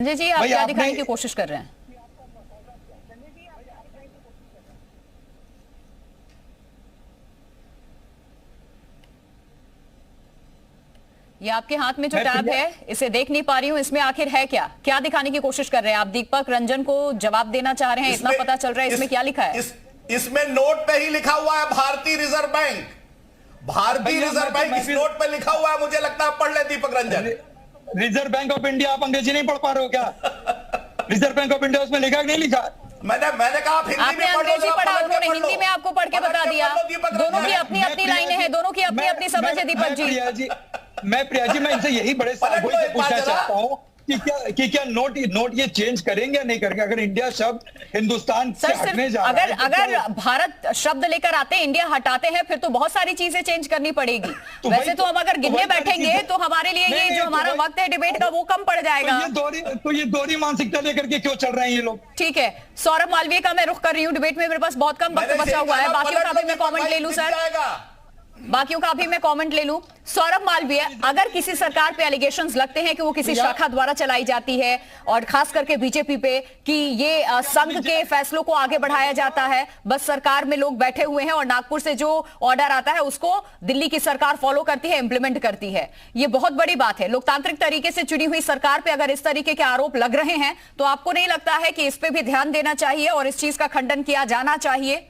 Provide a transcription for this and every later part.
संजय जी, आप क्या दिखाने की कोशिश कर रहे हैं? ये आपके हाथ में जो टैब है, इसे देख नहीं पा रही हूँ, इसमें आखिर है क्या? क्या दिखाने की कोशिश कर रहे हैं आप? दीपक रंजन को जवाब देना चाह रहे हैं, इतना पता चल रहा है। इसमें क्या लिखा है? इसमें नोट पे ही लिखा हुआ है भारतीय रिजर्व बैंक। भारतीय रिजर्व बैंक इस नोट पे लिखा हुआ है। मुझे लगता है पढ़ ले Deepak Ranjan. Reserve bank of India. आप अंग्रेजी नहीं पढ़ पा रहे हो क्या? रिजर्व बैंक ऑफ इंडिया उसमें लिखा कि नहीं लिखा? मैंने कहा आप हिंदी में अंग्रेजी पढ़ा, उन्होंने हिंदी में आपको पढ़ के बता दिया। दोनों की अपनी अपनी लाइनें हैं, दोनों की अपनी अपनी समझ है। दीपक जी, प्रिया जी, मैं इनसे यही बड़े सवाल से पूछना चाहता हूँ कि क्या नोट ये चेंज करेंगे या नहीं करेंगे? अगर इंडिया शब्द हिंदुस्तान से हटने जा रहा है, अगर भारत शब्द लेकर आते हैं, इंडिया हटाते हैं, फिर तो बहुत सारी चीजें चेंज करनी पड़ेगी। वैसे तो हम अगर गिनने बैठेंगे तो हमारे लिए ये जो हमारा वक्त है डिबेट का, वो कम पड़ जाएगा। तो ये दोहरी मानसिकता लेकर के क्यों चल रहे हैं ये लोग? ठीक है, सौरभ मालवीय का मैं रुख कर रही हूँ डिबेट में। मेरे पास बहुत कम वक्त बचा हुआ है, बाकियों का भी मैं कॉमेंट ले लूं सर, बाकियों का भी मैं कमेंट ले लूं। सौरभ मालवीय, अगर किसी सरकार पे एलिगेशंस लगते हैं कि वो किसी शाखा द्वारा चलाई जाती है, और खास करके बीजेपी पे, कि ये संघ के फैसलों को आगे बढ़ाया जाता है, बस सरकार में लोग बैठे हुए हैं और नागपुर से जो ऑर्डर आता है उसको दिल्ली की सरकार फॉलो करती है, इंप्लीमेंट करती है, ये बहुत बड़ी बात है। लोकतांत्रिक तरीके से चुनी हुई सरकार पे अगर इस तरीके के आरोप लग रहे हैं, तो आपको नहीं लगता है कि इस पे भी ध्यान देना चाहिए और इस चीज का खंडन किया जाना चाहिए?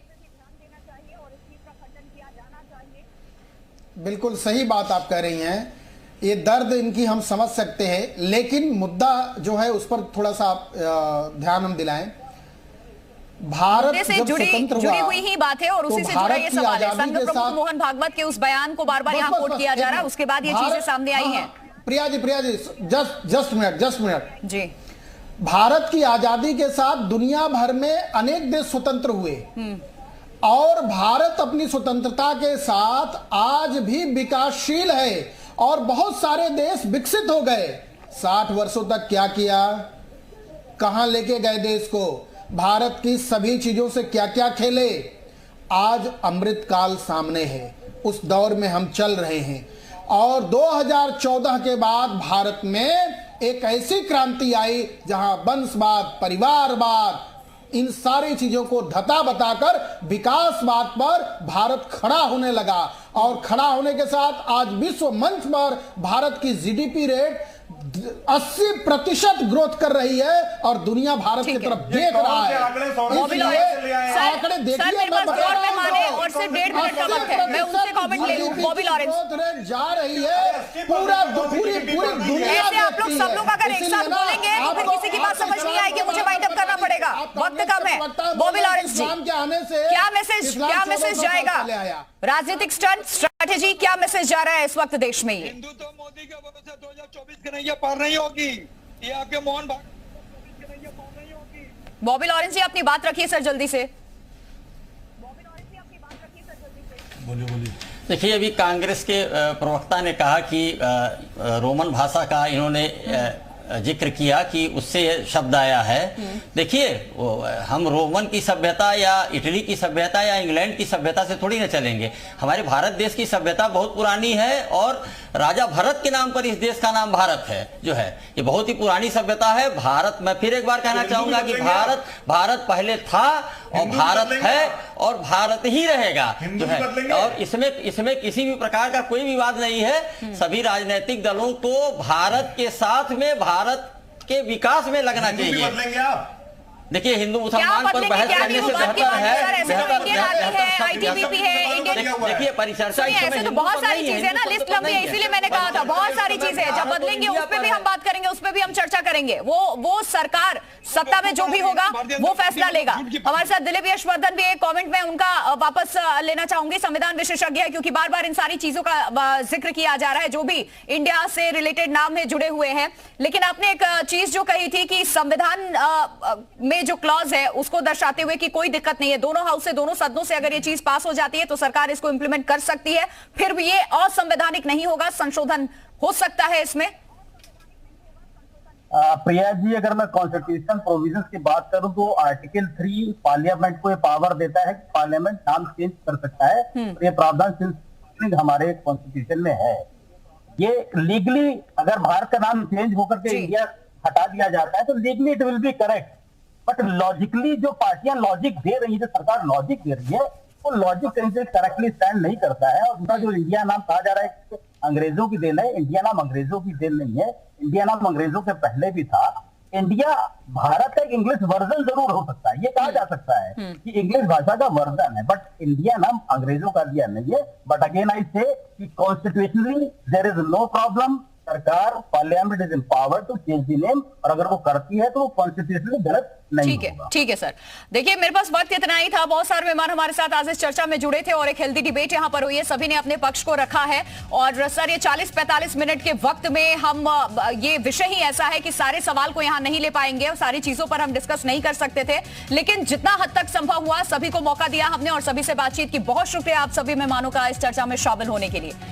बिल्कुल सही बात आप कह रही हैं, ये दर्द इनकी हम समझ सकते हैं, लेकिन मुद्दा जो है उस पर थोड़ा सा ध्यान हम दिलाएं। भारत से जुड़ी हुई ही बात है और उसी से जुड़ा ये सवाल है। संघ प्रमुख मोहन भागवत के उस बयान को बार बार यहाँ कोट किया जा रहा है, उसके बाद ये चीजें सामने आई हैं। प्रिया जी जस्ट मिनट जी। भारत की आजादी के साथ दुनिया भर में अनेक देश स्वतंत्र हुए, और भारत अपनी स्वतंत्रता के साथ आज भी विकासशील है और बहुत सारे देश विकसित हो गए। 60 वर्षों तक क्या किया, कहां लेके गए देश को, भारत की सभी चीजों से क्या क्या खेले। आज अमृत काल सामने है, उस दौर में हम चल रहे हैं, और 2014 के बाद भारत में एक ऐसी क्रांति आई जहां वंशवाद, परिवारवाद, इन सारी चीजों को धता बताकर विकासवाद पर भारत खड़ा होने लगा, और खड़ा होने के साथ आज विश्व मंच पर भारत की जीडीपी रेट 80% ग्रोथ कर रही है, और दुनिया भारत की तरफ देख रहा है। आंकड़े देखिए, मैं बता रहा हूं, और सिर्फ 1.5 मिनट का वक्त है, मैं उनसे कमेंट ले लूं। बॉबी लॉरेंस, जा रही है पूरी दुनिया। ऐसे आप लोग सब लोग अगर एक साथ बोलेंगे तो फिर किसी की बात समझ नहीं आएगी, मुझे वाइंड अप करना पड़ेगा, वक्त कम है। बॉबी लॉरेंस जी, क्या मैसेज जाएगा? राजनीतिक स्टंट, स्ट्रैटेजी, क्या मैसेज जा रहा है इस वक्त देश में? ये हिंदू तो मोदी का भरोसा 2024 के नहीं पार नहीं होगी, ये आपके मोहन भागवत के नहीं पार नहीं होगी। बॉबी लॉरेंस जी, अपनी बात रखिए सर जल्दी से। बोलिए। देखिए, अभी कांग्रेस के प्रवक्ता ने कहा कि रोमन भाषा का इन्होंने जिक्र किया कि उससे शब्द आया है। देखिए, हम रोमन की सभ्यता या इटली की सभ्यता या इंग्लैंड की सभ्यता से थोड़ी ना चलेंगे। हमारे भारत देश की सभ्यता बहुत पुरानी है, और राजा भरत के नाम पर इस देश का नाम भारत है, जो है ये बहुत ही पुरानी सभ्यता है। भारत, मैं फिर एक बार कहना चाहूंगा कि भारत पहले था और भारत है और भारत ही रहेगा, जो है। और इसमें किसी भी प्रकार का कोई विवाद नहीं है। सभी राजनीतिक दलों को भारत के साथ में भारत के विकास में लगना चाहिए। देखिए, हिंदू मुसलमान पर बहस करने से बेहतर है। देखिए, परिचर्चा ऐसे तो बहुत सारी चीजें ना, लिस्ट लंबी है, इसीलिए मैंने कहा था बहुत सारी चीजें हैं। जब बदलेंगे उस पे भी हम बात करेंगे, उस पे भी हम चर्चा करेंगे। वो सरकार सत्ता में जो भी होगा वो फैसला लेगा। हमारे साथ दिलीप यशवर्धन भी एक कमेंट में उनका वापस लेना चाहूंगी। संविधान विशेषज्ञ है, क्योंकि बार बार इन सारी चीजों का जिक्र किया जा रहा है जो भी इंडिया से रिलेटेड नाम है, जुड़े हुए हैं। लेकिन आपने एक चीज जो कही थी कि संविधान में जो क्लॉज है उसको दर्शाते हुए कि कोई दिक्कत नहीं है, दोनों हाउस से, दोनों सदनों से अगर ये चीज पास हो जाती है तो सरकार इसको इंप्लीमेंट कर सकती है, फिर भी ये असंवैधानिक नहीं होगा, संशोधन हो सकता है इसमें। प्रिया जी, अगर मैं कॉन्स्टिट्यूशनल प्रोविजंस की बात करूं तो आर्टिकल 3 पार्लियामेंट को ये पावर देता है कि पार्लियामेंट नाम चेंज कर सकता है। तो ये प्रावधान हमारे कॉन्स्टिट्यूशन में है। ये लीगली अगर भारत का नाम चेंज होकर के इंडिया हटा दिया जाता है तो legally it will be correct, but logically जो पार्टियां लॉजिक दे रही है, जो सरकार लॉजिक दे रही है, वो लॉजिक कहीं से करेक्टली स्टैंड नहीं करता है। और दूसरा जो इंडिया नाम कहा जा रहा है अंग्रेजों की देन है, इंडिया नाम अंग्रेजों की देन नहीं है, इंडिया नाम अंग्रेजों से पहले भी था। इंडिया भारत का एक इंग्लिश वर्जन जरूर हो सकता है, ये कहा जा सकता है कि इंग्लिश भाषा का वर्जन है, बट इंडिया नाम अंग्रेजों का दिया नहीं है। बट अगेन आई से कि constitutionally there is no problem, सरकार parliament is empowered to change the name, और अगर वो करती है तो वो कॉन्स्टिट्यूशनली गलत नहीं होगा। ठीक है सर। देखिए मेरे पास वक्त इतना ही था, बहुत सारे मेहमान हमारे साथ आज इस चर्चा में जुड़े थे और एक हेल्दी डिबेट यहां पर हुई है, सभी ने अपने पक्ष को रखा है। और सर ये 40-45 मिनट के वक्त में हम ये विषय ही ऐसा है कि सारे सवाल को यहां नहीं ले पाएंगे और सारी चीजों पर हम डिस्कस नहीं कर सकते थे, लेकिन जितना हद तक संभव हुआ सभी को मौका दिया हमने और सभी से बातचीत की। बहुत शुक्रिया आप सभी मेहमानों का इस चर्चा में शामिल होने के लिए।